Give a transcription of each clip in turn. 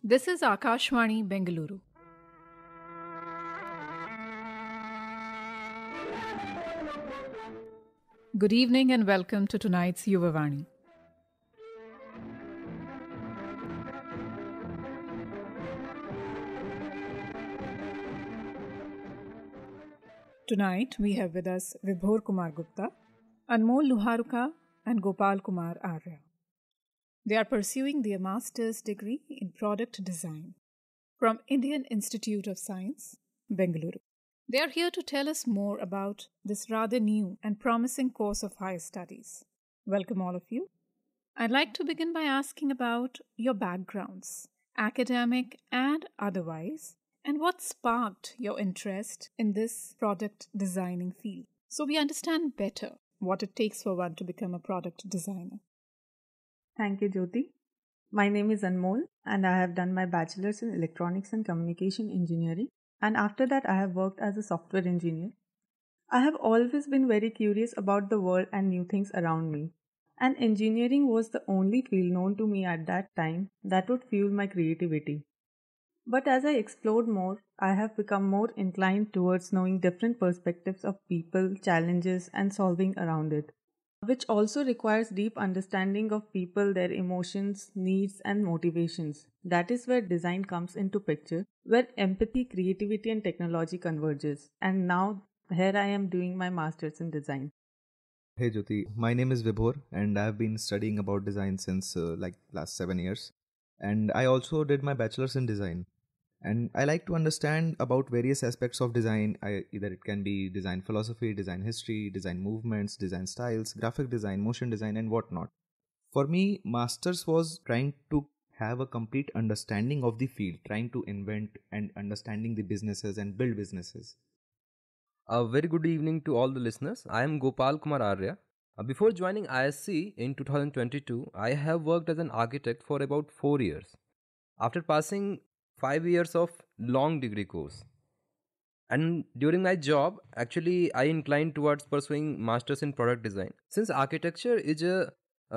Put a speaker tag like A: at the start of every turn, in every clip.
A: This is AKASHVANI, Bengaluru. Good evening and welcome to tonight's Yuvavani. Tonight we have with us Vibhor Kumar Gupta, Anmol Lukharuka and Gopal Kumar Arya. They are pursuing their master's degree in product design from Indian Institute of Science, Bengaluru. They are here to tell us more about this rather new and promising course of higher studies. Welcome all of you. I'd like to begin by asking about your backgrounds, academic and otherwise, and what sparked your interest in this product designing field, so we understand better what it takes for one to become a product designer.
B: Thank you, Jyoti. My name is Anmol and I have done my bachelor's in electronics and communication engineering, and after that I have worked as a software engineer. I have always been very curious about the world and new things around me, and engineering was the only field known to me at that time that would fuel my creativity. But as I explored more, I have become more inclined towards knowing different perspectives of people, challenges, and solving around it, which also requires deep understanding of people, their emotions, needs, and motivations. That is where design comes into picture, where empathy, creativity, and technology converges. And now, here I am doing my master's in design.
C: Hey Jyoti, my name is Vibhor and I have been studying about design since last 7 years. And I also did my bachelor's in design. And I like to understand about various aspects of design. Either it can be design philosophy, design history, design movements, design styles, graphic design, motion design, and whatnot. For me, master's was trying to have a complete understanding of the field, trying to invent and understanding the businesses and build businesses.
D: A very good evening to all the listeners. I am Gopal Kumar Arya. Before joining ISC in 2022, I have worked as an architect for about 4 years. After passing 5 years of long degree course, and during my job, actually, I inclined towards pursuing masters in product design. Since architecture is a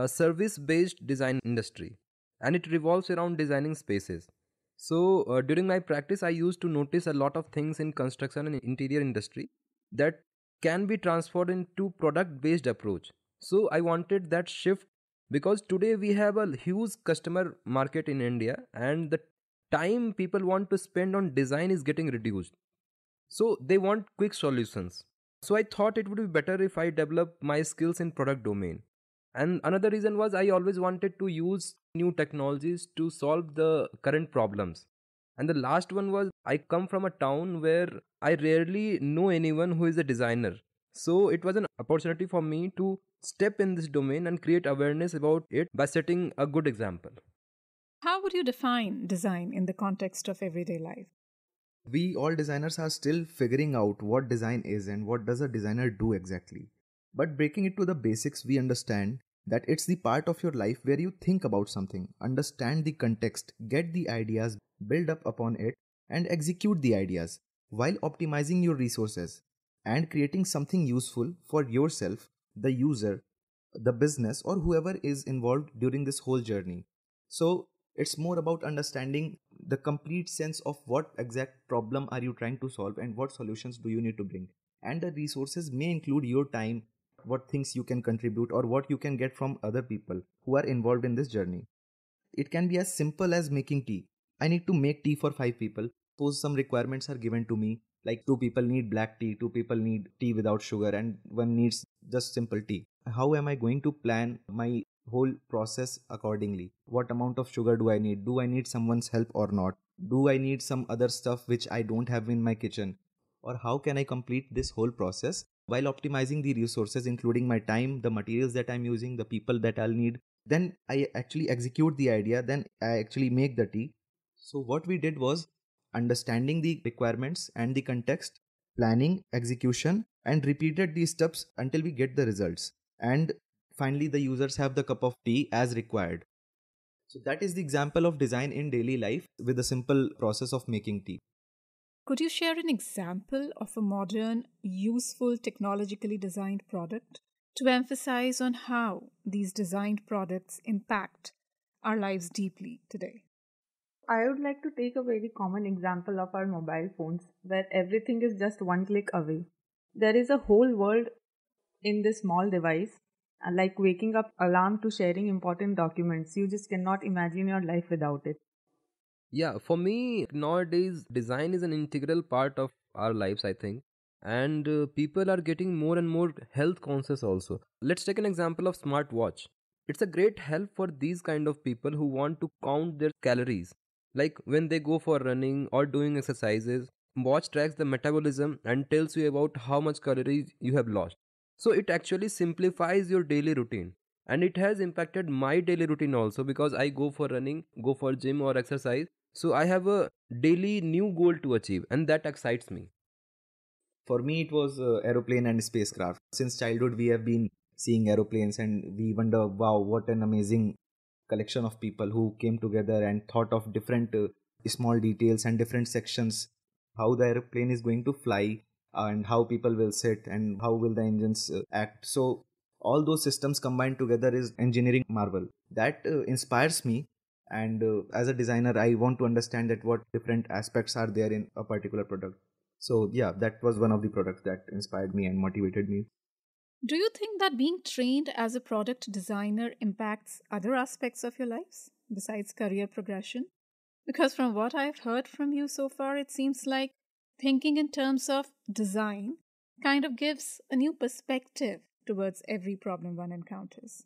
D: service-based design industry, and it revolves around designing spaces. So during my practice, I used to notice a lot of things in construction and interior industry that can be transferred into product-based approach. So I wanted that shift because today we have a huge customer market in India, and the time people want to spend on design is getting reduced. So they want quick solutions. So I thought it would be better if I develop my skills in product domain. And another reason was I always wanted to use new technologies to solve the current problems. And the last one was I come from a town where I rarely know anyone who is a designer. So it was an opportunity for me to step in this domain and create awareness about it by setting a good example.
A: How would you define design in the context of everyday life?
C: We all designers are still figuring out what design is and what does a designer do exactly. But breaking it to the basics, we understand that it's the part of your life where you think about something, understand the context, get the ideas, build up upon it, and execute the ideas while optimizing your resources and creating something useful for yourself, the user, the business, or whoever is involved during this whole journey. So it's more about understanding the complete sense of what exact problem are you trying to solve and what solutions do you need to bring. And the resources may include your time, what things you can contribute, or what you can get from other people who are involved in this journey. It can be as simple as making tea. I need to make tea for 5 people. Suppose some requirements are given to me, like 2 people need black tea, 2 people need tea without sugar, and one needs just simple tea. How am I going to plan my whole process accordingly? What amount of sugar do I need? Do I need someone's help or not? Do I need some other stuff which I don't have in my kitchen? Or how can I complete this whole process while optimizing the resources, including my time, the materials that I'm using, the people that I'll need? Then I actually execute the idea, then I actually make the tea. So what we did was understanding the requirements and the context, planning, execution, and repeated these steps until we get the results. And finally, the users have the cup of tea as required. So that is the example of design in daily life with the simple process of making tea.
A: Could you share an example of a modern, useful, technologically designed product to emphasize on how these designed products impact our lives deeply today?
B: I would like to take a very common example of our mobile phones where everything is just one click away. There is a whole world in this small device, like waking up alarm to sharing important documents. You just cannot imagine your life without it.
D: Yeah, for me, nowadays, design is an integral part of our lives, I think. And people are getting more and more health conscious also. Let's take an example of smartwatch. It's a great help for these kind of people who want to count their calories. Like when they go for running or doing exercises, watch tracks the metabolism and tells you about how much calories you have lost. So it actually simplifies your daily routine, and it has impacted my daily routine also, because I go for running, go for gym or exercise, so I have a daily new goal to achieve, and that excites me.
C: For me, it was aeroplane and spacecraft. Since childhood, we have been seeing aeroplanes, and we wonder, wow, what an amazing collection of people who came together and thought of different small details and different sections, how the aeroplane is going to fly, and how people will sit and how will the engines act. So all those systems combined together is engineering marvel that inspires me. And as a designer, I want to understand that what different aspects are there in a particular product. So yeah, that was one of the products that inspired me and motivated me.
A: Do you think that being trained as a product designer impacts other aspects of your lives besides career progression? Because from what I've heard from you so far, it seems like thinking in terms of design kind of gives a new perspective towards every problem one encounters.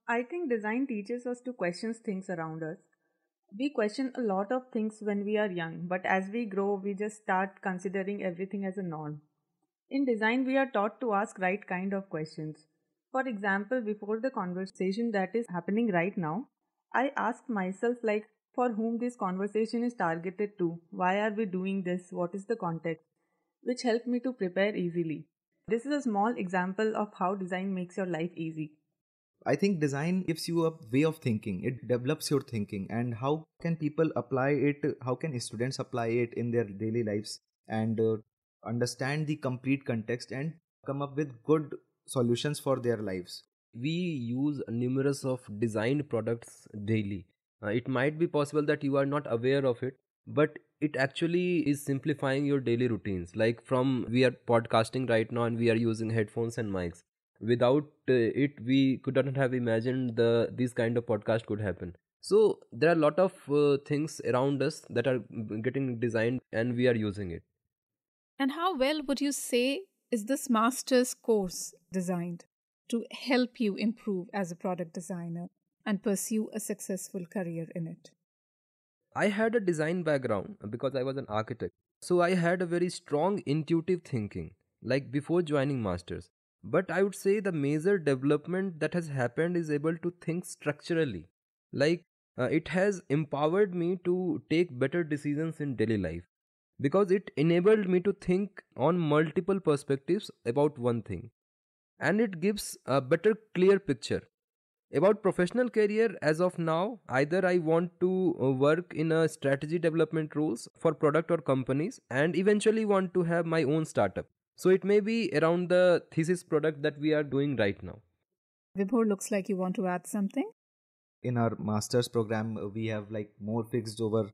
B: I think design teaches us to question things around us. We question a lot of things when we are young, but as we grow, we just start considering everything as a norm. In design, we are taught to ask right kind of questions. For example, before the conversation that is happening right now, I asked myself like for whom this conversation is targeted to, why are we doing this, what is the context, which helped me to prepare easily. This is a small example of how design makes your life easy.
C: I think design gives you a way of thinking. It develops your thinking. And how can people apply it? How can students apply it in their daily lives and understand the complete context and come up with good solutions for their lives?
D: We use numerous of designed products daily. It might be possible that you are not aware of it, but it actually is simplifying your daily routines. Like from we are podcasting right now and we are using headphones and mics. Without it, we could not have imagined these kind of podcast could happen. So there are a lot of things around us that are getting designed and we are using it.
A: And how well would you say is this master's course designed to help you improve as a product designer and pursue a successful career in it?
D: I had a design background because I was an architect. So I had a very strong intuitive thinking, like before joining masters. But I would say the major development that has happened is able to think structurally. Like it has empowered me to take better decisions in daily life, because it enabled me to think on multiple perspectives about one thing, and it gives a better clear picture about professional career. As of now, either I want to work in a strategy development roles for product or companies, and eventually want to have my own startup. So it may be around the thesis product that we are doing right now.
A: Vibhor, looks like you want to add something.
C: In our master's program, we have like more fixed over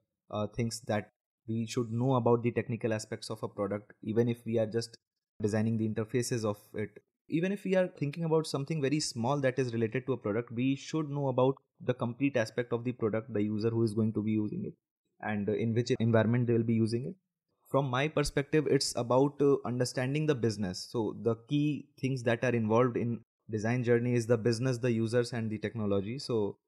C: things that we should know about the technical aspects of a product, even if we are just designing the interfaces of it. Even if we are thinking about something very small that is related to a product, we should know about the complete aspect of the product, the user who is going to be using it, and in which environment they will be using it. From my perspective, it's about understanding the business. So the key things that are involved in design journey is the business, the users, and the technology. So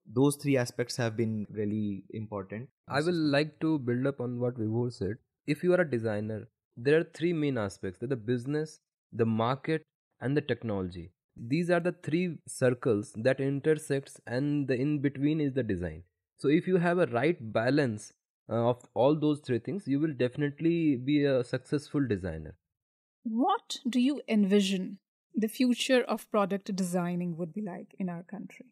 C: those three aspects have been really important.
D: I will like to build up on what Vibhor said. If you are a designer, there are three main aspects: the business, the market, and the technology. These are the three circles that intersects, and the in between is the design. So if you have a right balance of all those three things, you will definitely be a successful designer.
A: What do you envision the future of product designing would be like in our country?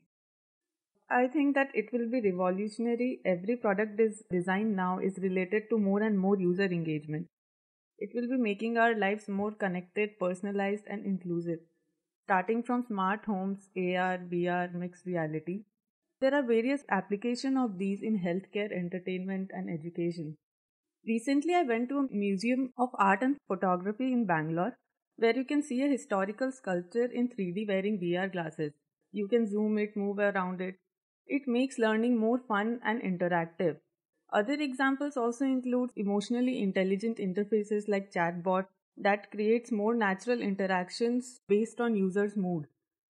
B: I think that it will be revolutionary. Every product is designed now is related to more and more user engagement. It will be making our lives more connected, personalized, and inclusive. Starting from smart homes, AR, VR, mixed reality. There are various applications of these in healthcare, entertainment, and education. Recently, I went to a museum of art and photography in Bangalore where you can see a historical sculpture in 3D wearing VR glasses. You can zoom it, move around it. It makes learning more fun and interactive. Other examples also include emotionally intelligent interfaces like chatbot that creates more natural interactions based on users' mood.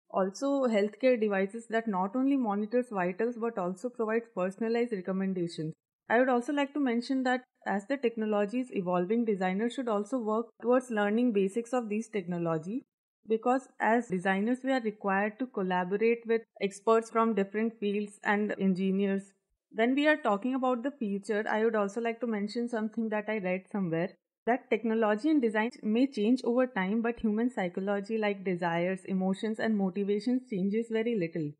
B: Also, healthcare devices that not only monitors vitals but also provides personalized recommendations. I would also like to mention that as the technology is evolving, designers should also work towards learning basics of these technology because as designers we are required to collaborate with experts from different fields and engineers. When we are talking about the future, I would also like to mention something that I read somewhere that technology and design may change over time, but human psychology like desires, emotions, and motivations changes very little,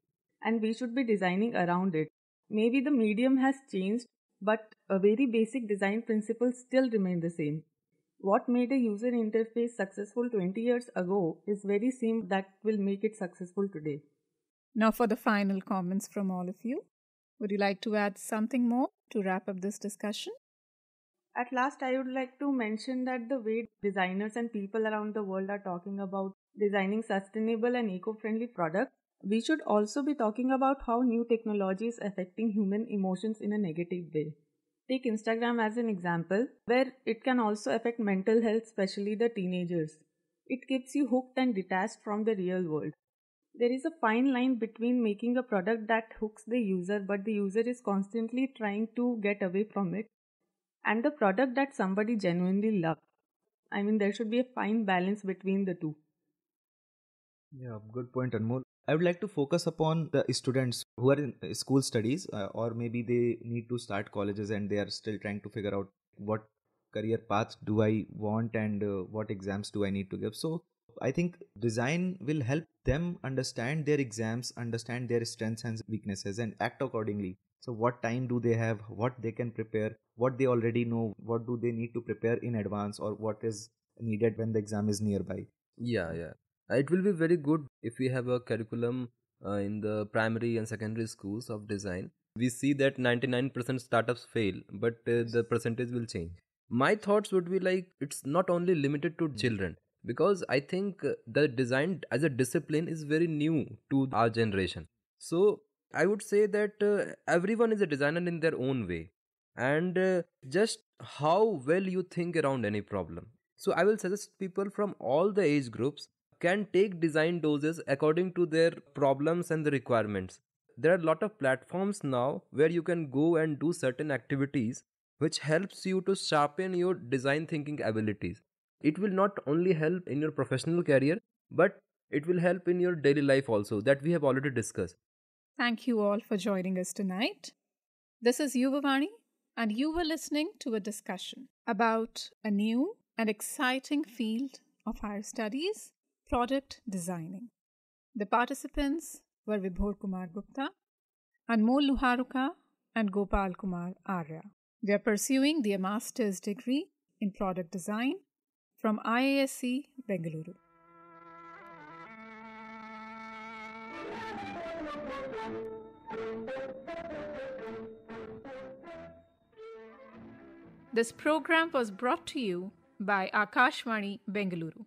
B: and we should be designing around it. Maybe the medium has changed, but a very basic design principles still remain the same. What made a user interface successful 20 years ago is very same that will make it successful today.
A: Now, for the final comments from all of you. Would you like to add something more to wrap up this discussion?
B: At last, I would like to mention that the way designers and people around the world are talking about designing sustainable and eco-friendly products, we should also be talking about how new technology is affecting human emotions in a negative way. Take Instagram as an example, where it can also affect mental health, especially the teenagers. It keeps you hooked and detached from the real world. There is a fine line between making a product that hooks the user, but the user is constantly trying to get away from it, and the product that somebody genuinely loves. I mean, there should be a fine balance between the two.
C: Yeah, good point, Anmol. I would like to focus upon the students who are in school studies, or maybe they need to start colleges and they are still trying to figure out what career path do I want and what exams do I need to give. So I think design will help them understand their exams, understand their strengths and weaknesses, and act accordingly. So what time do they have, what they can prepare, what they already know, what do they need to prepare in advance, or what is needed when the exam is nearby.
D: Yeah, yeah. It will be very good if we have a curriculum in the primary and secondary schools of design. We see that 99% startups fail, but the percentage will change. My thoughts would be like it's not only limited to children because I think the design as a discipline is very new to our generation. So I would say that everyone is a designer in their own way, and just how well you think around any problem. So I will suggest people from all the age groups can take design doses according to their problems and the requirements. There are a lot of platforms now where you can go and do certain activities which helps you to sharpen your design thinking abilities. It will not only help in your professional career, but it will help in your daily life also, that we have already discussed.
A: Thank you all for joining us tonight. This is Yuvavani, and you were listening to a discussion about a new and exciting field of higher studies, product designing. The participants were Vibhor Kumar Gupta, Anmol Lukharuka, and Gopal Kumar Arya. They are pursuing their master's degree in product design from IASC, Bengaluru. This program was brought to you by AKASHVANI, Bengaluru.